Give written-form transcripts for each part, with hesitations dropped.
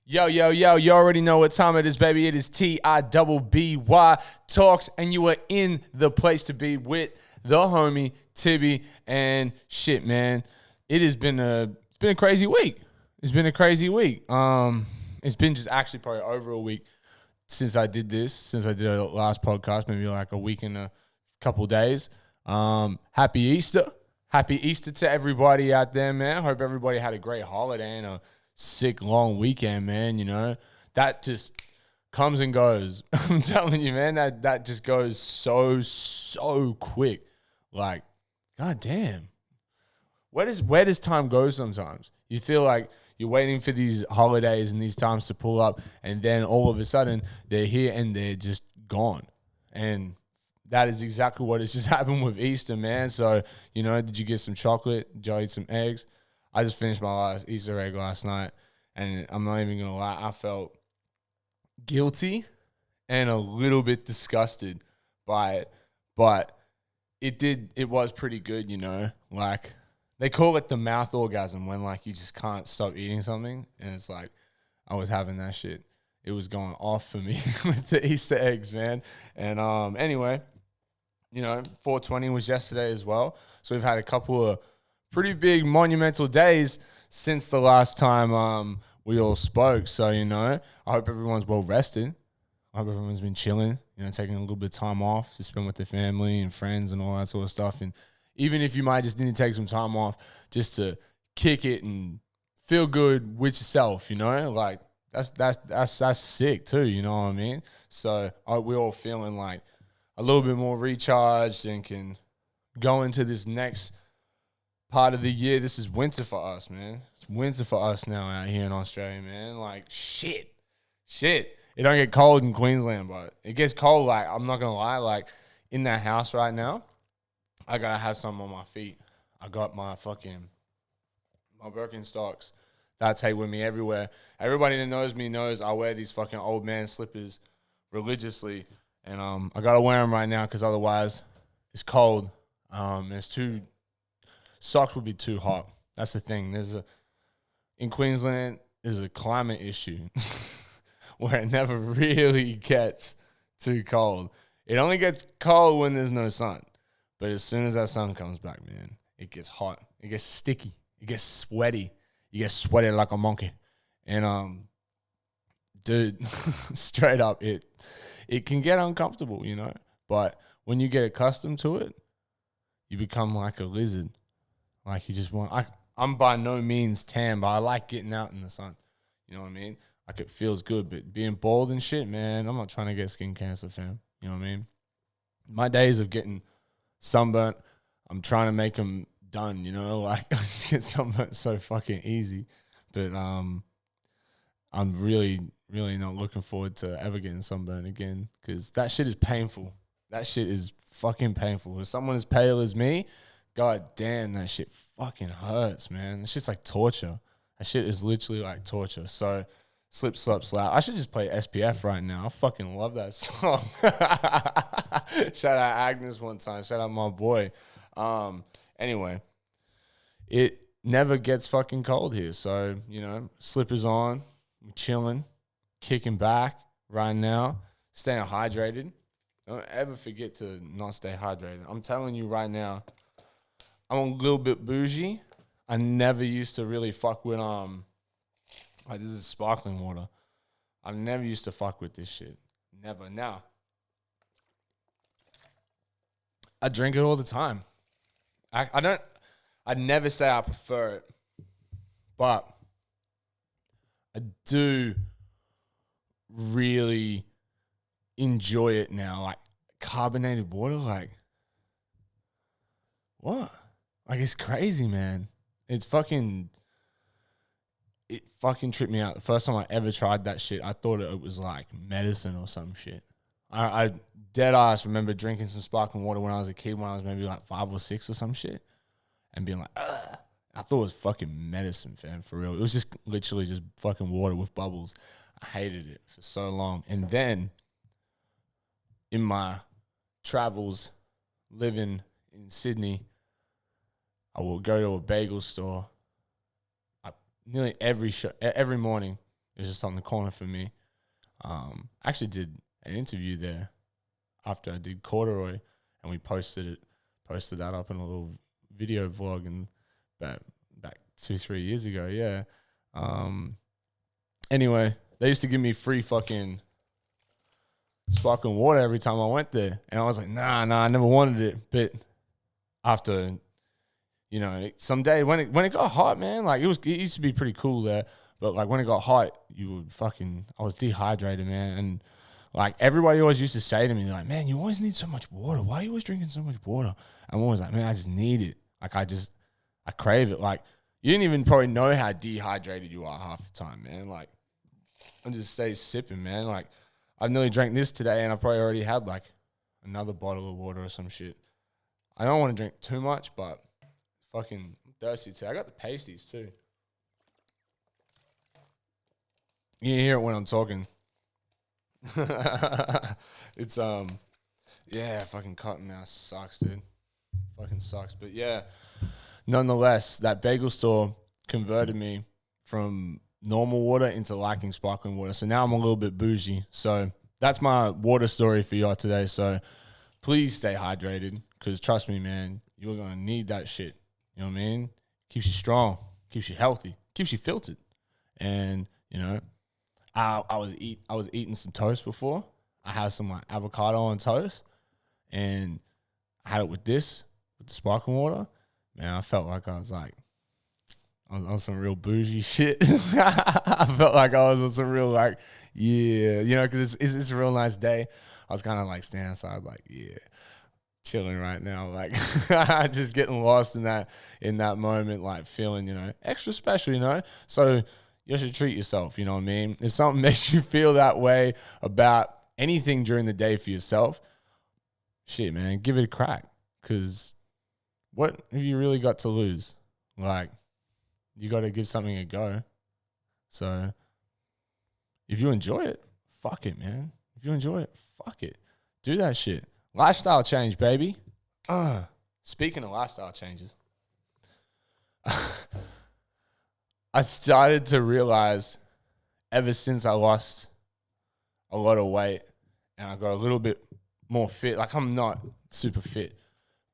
Yo, yo, yo, you already know what time it is, baby. It is Tibby Talks, and you are in the place to be with the homie, Tibby, and shit, man. It's been a crazy week. It's been a crazy week. It's been just actually probably over a week since I did our last podcast, maybe like a week and a couple days. Happy Easter. Happy Easter to everybody out there, man. I hope everybody had a great holiday and a sick long weekend, man. You know, that just comes and goes. I'm telling you, man, that just goes so quick. Like, god damn. Where does time go sometimes? You feel like you're waiting for these holidays and these times to pull up, and then all of a sudden they're here and they're just gone. And that is exactly what has just happened with Easter, man. So, you know, did you get some chocolate? Did you eat some eggs? I just finished my last Easter egg last night, and I'm not even going to lie, I felt guilty and a little bit disgusted by it, but it was pretty good, you know. Like, they call it the mouth orgasm when, like, you just can't stop eating something, and it's like, I was having that shit. It was going off for me with the Easter eggs, man. And anyway, you know, 420 was yesterday as well, so we've had a couple of pretty big monumental days since the last time we all spoke. So, you know, I hope everyone's well rested. I hope everyone's been chilling, you know, taking a little bit of time off to spend with their family and friends and all that sort of stuff. And even if you might just need to take some time off just to kick it and feel good with yourself, you know, like that's sick too, you know what I mean? So we're all feeling like a little bit more recharged and can go into this next part of the year. This is winter for us, man. It's winter for us now out here in Australia, man. Like, shit. It don't get cold in Queensland, but it gets cold, like, I'm not going to lie, like, in that house right now, I got to have something on my feet. I got my Birkenstocks that I take with me everywhere. Everybody that knows me knows I wear these fucking old man slippers religiously, and I got to wear them right now because otherwise it's cold. Socks would be too hot. That's the thing. In Queensland, there's a climate issue where it never really gets too cold. It only gets cold when there's no sun. But as soon as that sun comes back, man, it gets hot. It gets sticky. It gets sweaty. You get sweaty like a monkey. And dude, straight up, it can get uncomfortable, you know. But when you get accustomed to it, you become like a lizard. Like, you just I'm by no means tan, but I like getting out in the sun. You know what I mean? Like, it feels good. But being bald and shit, man, I'm not trying to get skin cancer, fam. You know what I mean? My days of getting sunburnt, I'm trying to make them done, you know? Like, I just get sunburnt so fucking easy. But I'm really, really not looking forward to ever getting sunburnt again because that shit is painful. That shit is fucking painful. If someone as pale as me, god damn, that shit fucking hurts, man. That shit's like torture. That shit is literally like torture. So, slip, slap, slap. I should just play SPF right now. I fucking love that song. Shout out Agnes one time. Shout out my boy. Anyway, it never gets fucking cold here. So, you know, slippers on. I'm chilling. Kicking back right now. Staying hydrated. Don't ever forget to not stay hydrated. I'm telling you right now, I'm a little bit bougie. I never used to really fuck with like, this is sparkling water. I never used to fuck with this shit. Never. Now, I drink it all the time. I'd never say I prefer it, but I do really enjoy it now. Like, carbonated water, like, what? Like, it's crazy, man. It fucking tripped me out. The first time I ever tried that shit, I thought it was like medicine or some shit. I dead ass remember drinking some sparkling water when I was a kid, when I was maybe like 5 or 6 or some shit, and being like, ugh. I thought it was fucking medicine, fam, for real. It was just literally just fucking water with bubbles. I hated it for so long. And then in my travels living in Sydney, I will go to a bagel store nearly every morning, It's just on the corner for me. I actually did an interview there after I did corduroy, and we posted that up in a little video vlog and back 2-3 years ago. Yeah. Anyway, they used to give me free fucking sparkling water every time I went there, and I was like, nah, I never wanted it. But after, you know, someday when it got hot, man, like it used to be pretty cool there, but like when it got hot, I was dehydrated, man, and like everybody always used to say to me, like, man, you always need so much water. Why are you always drinking so much water? I'm always like, man, I just need it. Like I crave it. Like you didn't even probably know how dehydrated you are half the time, man. Like I just stay sipping, man. Like I've nearly drank this today, and I probably already had like another bottle of water or some shit. I don't want to drink too much, but fucking thirsty today. I got the pasties too. You can hear it when I'm talking. It's yeah, fucking cotton mouse sucks, dude. Fucking sucks. But yeah, nonetheless, that bagel store converted me from normal water into liking sparkling water. So now I'm a little bit bougie. So that's my water story for y'all today. So please stay hydrated, because trust me, man, you're going to need that shit. You know what I mean? Keeps you strong, keeps you healthy, keeps you filtered. And, you know, I was eating some toast before. I had some like avocado on toast, and I had it with the sparkling water. Man, I felt like I was on some real bougie shit. I felt like I was on some real like, yeah, you know, because it's a real nice day. I was kind of like standing outside, like, yeah, chilling right now, like just getting lost in that moment, like feeling, you know, extra special, you know. So you should treat yourself, you know what I mean? If something makes you feel that way about anything during the day for yourself, shit, man, give it a crack. Because what have you really got to lose? Like, you got to give something a go. So if you enjoy it, fuck it, man. If you enjoy it, fuck it. Do that shit. Lifestyle change, baby. Speaking of lifestyle changes, I started to realize ever since I lost a lot of weight and I got a little bit more fit, like I'm not super fit,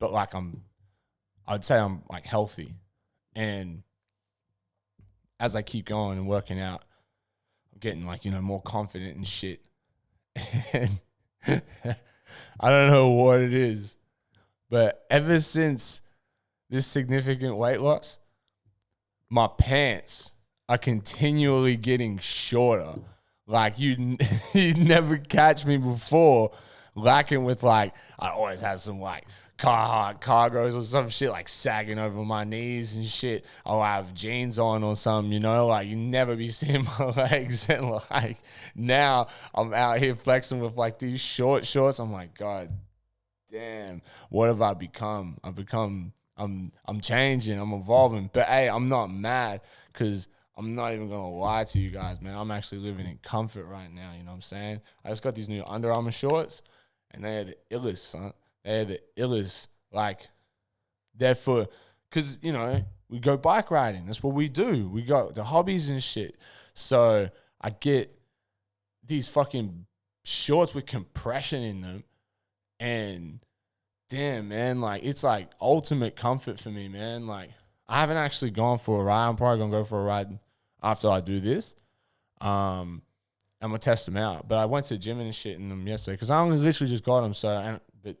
but like I'd say I'm like healthy. And as I keep going and working out, I'm getting like, you know, more confident and shit. And I don't know what it is, but ever since this significant weight loss, my pants are continually getting shorter. Like you'd never catch me before lacking with like, I always have some like Carhartt cargos or some shit like sagging over my knees and shit. I'll have jeans on or something, you know, like you never be seeing my legs. And like now I'm out here flexing with like these short shorts. I'm like, God damn, what have I become? I'm changing, I'm evolving. But hey, I'm not mad, because I'm not even gonna lie to you guys, man. I'm actually living in comfort right now, you know what I'm saying? I just got these new Under Armour shorts, and they're the illest, son. They're the illest. Like, they're for, because, you know, we go bike riding. That's what we do. We got the hobbies and shit. So I get these fucking shorts with compression in them, and damn, man, like it's like ultimate comfort for me, man. Like I haven't actually gone for a ride. I'm probably gonna go for a ride after I do this. I'm gonna test them out. But I went to the gym and shit in them yesterday because I only literally just got them. But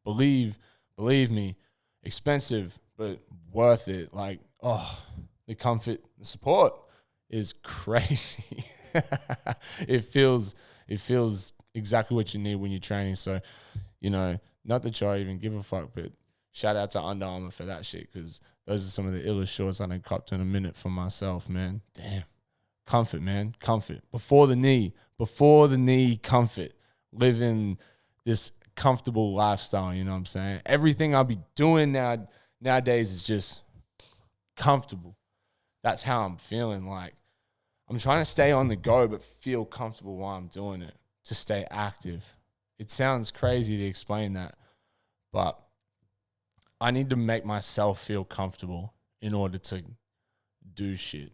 believe me, expensive but worth it. Like, oh, the comfort, the support is crazy. It feels exactly what you need when you're training. So, you know, not that y'all even give a fuck, but shout out to Under Armour for that shit, because those are some of the illest shorts I done copped in a minute for myself, man. Damn. Comfort, man. Comfort. Before the knee, comfort. Living this comfortable lifestyle, you know what I'm saying? Everything I'll be doing nowadays is just comfortable. That's how I'm feeling. Like, I'm trying to stay on the go, but feel comfortable while I'm doing it, to stay active. It sounds crazy to explain that, but I need to make myself feel comfortable in order to do shit.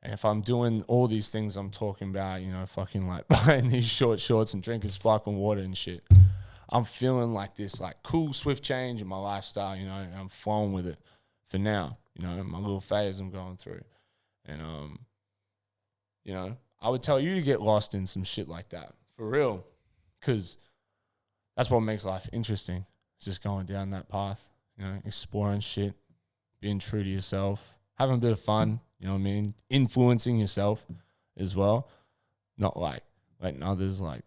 And if I'm doing all these things I'm talking about, you know, fucking like buying these short shorts and drinking sparkling water and shit, I'm feeling like this like cool, swift change in my lifestyle, you know, and I'm flowing with it for now, you know, my little phase I'm going through. And, you know, I would tell you to get lost in some shit like that, for real, because that's what makes life interesting. It's just going down that path, you know, exploring shit, being true to yourself, having a bit of fun, you know what I mean? Influencing yourself as well, not like letting others like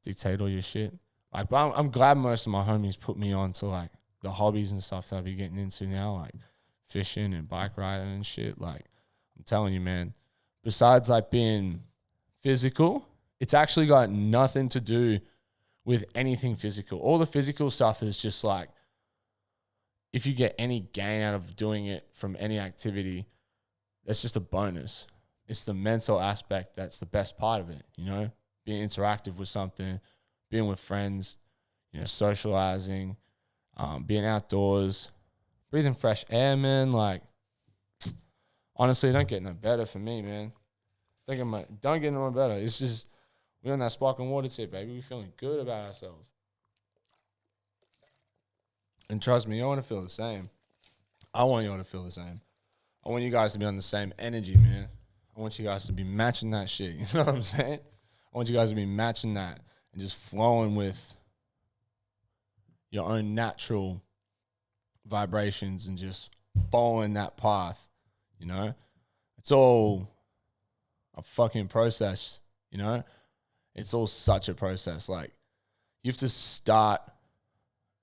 dictate all your shit. Like, but I'm glad most of my homies put me on to like the hobbies and stuff that I be getting into now, like fishing and bike riding and shit. Like, I'm telling you, man, besides like being physical, it's actually got nothing to do with anything physical. All the physical stuff is just like, if you get any gain out of doing it from any activity, that's just a bonus. It's the mental aspect that's the best part of it, you know? Being interactive with something, being with friends, you know, socializing, being outdoors, breathing fresh air, man. Like, honestly, it don't get no better for me, man. Don't get no better. It's just, we're on that sparkling water tip, baby. We're feeling good about ourselves. And trust me, I want to feel the same. I want y'all to feel the same. I want you guys to be on the same energy, man. I want you guys to be matching that shit. You know what I'm saying? I want you guys to be matching that and just flowing with your own natural vibrations and just following that path, you know? It's all a fucking process, you know? It's all such a process. Like, you have to start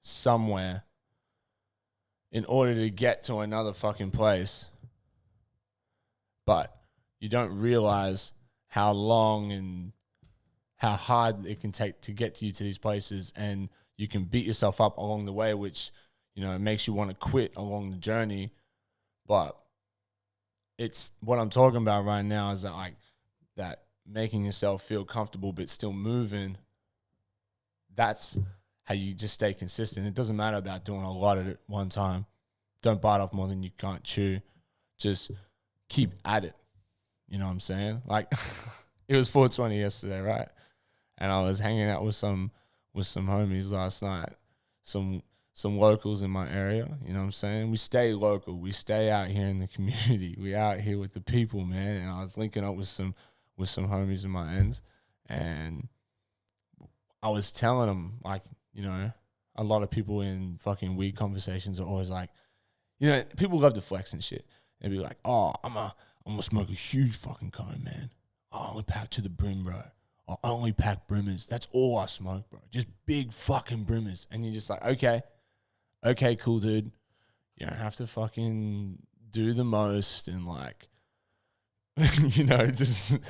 somewhere in order to get to another fucking place. But you don't realize how long and how hard it can take to get to you to these places, and you can beat yourself up along the way, which, you know, makes you want to quit along the journey. But it's what I'm talking about right now is that, like, that making yourself feel comfortable but still moving, that's how you just stay consistent. It doesn't matter about doing a lot at one time. Don't bite off more than you can't chew. Just keep at it. You know what I'm saying? Like, it was 420 yesterday, right? And I was hanging out with some homies last night, some locals in my area. You know what I'm saying? We stay local. We stay out here in the community. We out here with the people, man. And I was linking up with some homies in my ends, and I was telling them, like, you know, a lot of people in fucking weed conversations are always like, you know, people love to flex and shit. They'd be like, oh, I'm gonna smoke a huge fucking cone, man. I only pack to the brim, bro. I only pack brimmers. That's all I smoke, bro. Just big fucking brimmers. And you're just like, okay, cool, dude. You don't have to fucking do the most and, like, you know, just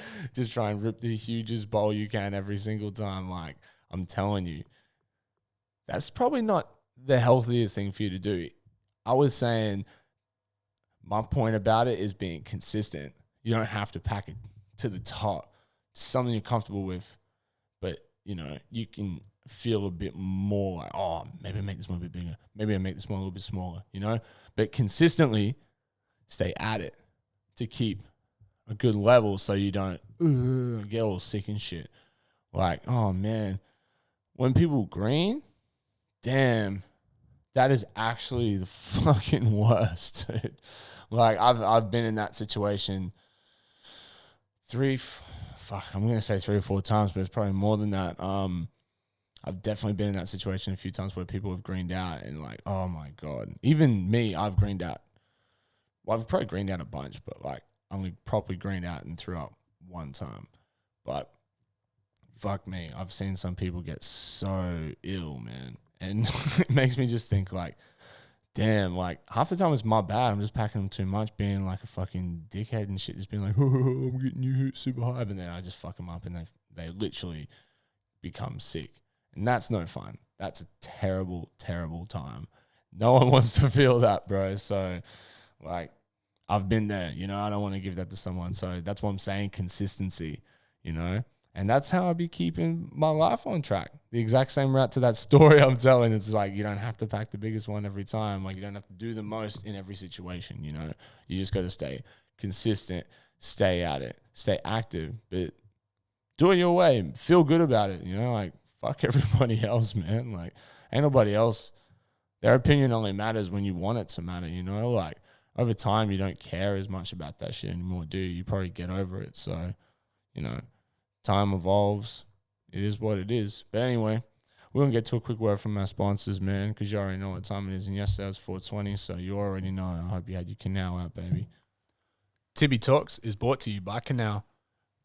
try and rip the hugest bowl you can every single time. Like, I'm telling you, that's probably not the healthiest thing for you to do. I was saying, my point about it is being consistent. You don't have to pack it to the top. It's something you're comfortable with, but, you know, you can feel a bit more like, oh, maybe I make this one a bit bigger. Maybe I make this one a little bit smaller, you know? But consistently stay at it to keep a good level so you don't get all sick and shit. Like, oh, man, when people green, damn, that is actually the fucking worst, dude. Like, I've been in that situation I'm going to say 3 or 4 times, but it's probably more than that. I've definitely been in that situation a few times where people have greened out and, like, oh my God. Even me, I've greened out. Well, I've probably greened out a bunch, but, like, only properly greened out and threw up one time. But fuck me, I've seen some people get so ill, man. And it makes me just think, like, damn, like, half the time it's my bad. I'm just packing them too much, being like a fucking dickhead and shit, just being like, oh, I'm getting you super high. But then I just fuck them up and they literally become sick. And that's no fun. That's a terrible, terrible time. No one wants to feel that, bro. So, like, I've been there, you know, I don't want to give that to someone. So that's what I'm saying, consistency, you know. And that's how I be keeping my life on track. The exact same route to that story I'm telling. It's like, you don't have to pack the biggest one every time. Like, you don't have to do the most in every situation, you know. You just got to stay consistent, stay at it, stay active, but do it your way. Feel good about it, like fuck everybody else, man. Like ain't nobody else. Their opinion only matters when you want it to matter, like over time you don't care as much about that shit anymore, do you? You probably get over it. So, time evolves. It is what it is. But anyway, we're going to get to a quick word from our sponsors, man, because you already know what time it is. And yesterday was 420, so you already know. I hope you had your canal out, baby. Tibby Talks is brought to you by Canal.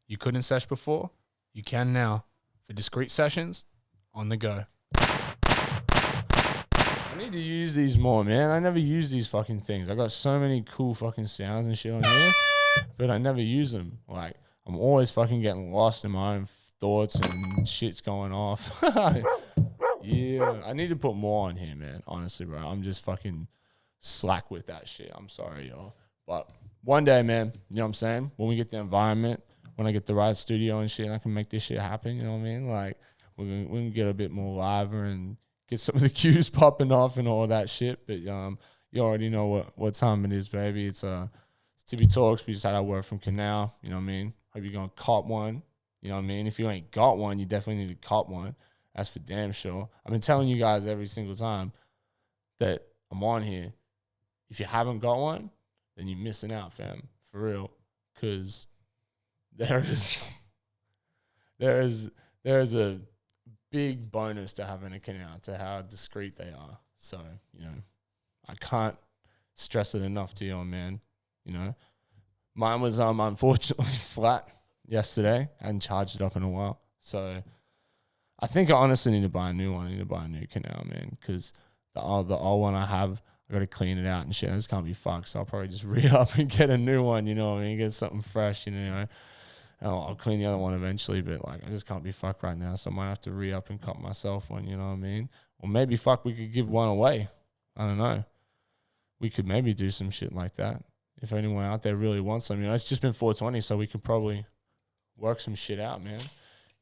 You couldn't sesh before? You can now. For discreet sessions, on the go. I need to use these more, man. I never use these fucking things. I got so many cool fucking sounds and shit on here, but I never use them. Like, I'm always fucking getting lost in my own thoughts and shit's going off. Yeah, I need to put more on here, man. Honestly, bro. I'm just fucking slack with that shit. I'm sorry, y'all. But one day, man, you know what I'm saying? When we get the environment, when I get the right studio and shit, I can make this shit happen, you know what I mean? Like, we can get a bit more liver and get some of the cues popping off and all that shit. But you already know what time it is, baby. It's Tibby Talks. We just had our word from Canal, you know what I mean? Hope you're going to cop one, you know what I mean? If you ain't got one, you definitely need to cop one. That's for damn sure. I've been telling you guys every single time that I'm on here. If you haven't got one, then you're missing out, fam. For real. Because there is a big bonus to having a canal, to how discreet they are. So, I can't stress it enough to you, man. Mine was unfortunately flat yesterday. I hadn't charged it up in a while. So I think I honestly need to buy a new one. I need to buy a new canal, man, because the old one I have, I got to clean it out and shit. I just can't be fucked. So I'll probably just re-up and get a new one, you know what I mean? Get something fresh, I'll clean the other one eventually, but like I just can't be fucked right now. So I might have to re-up and cop myself one, you know what I mean? Or maybe we could give one away. I don't know. We could maybe do some shit like that. If anyone out there really wants some, it's just been 420, so we could probably work some shit out, man. You know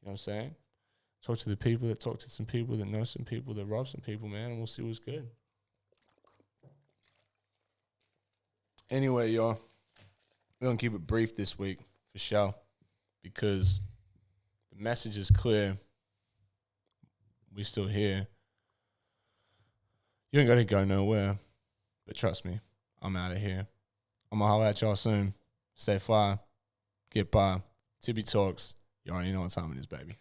what I'm saying? Talk to the people that talk to some people that know some people that rob some people, man, and we'll see what's good. Anyway, y'all, we're going to keep it brief this week for sure because the message is clear. We still here. You ain't got to go nowhere, but trust me, I'm out of here. I'm going to holler at y'all soon. Stay fly. Get by. Tibby Talks. You already know what time it is, baby.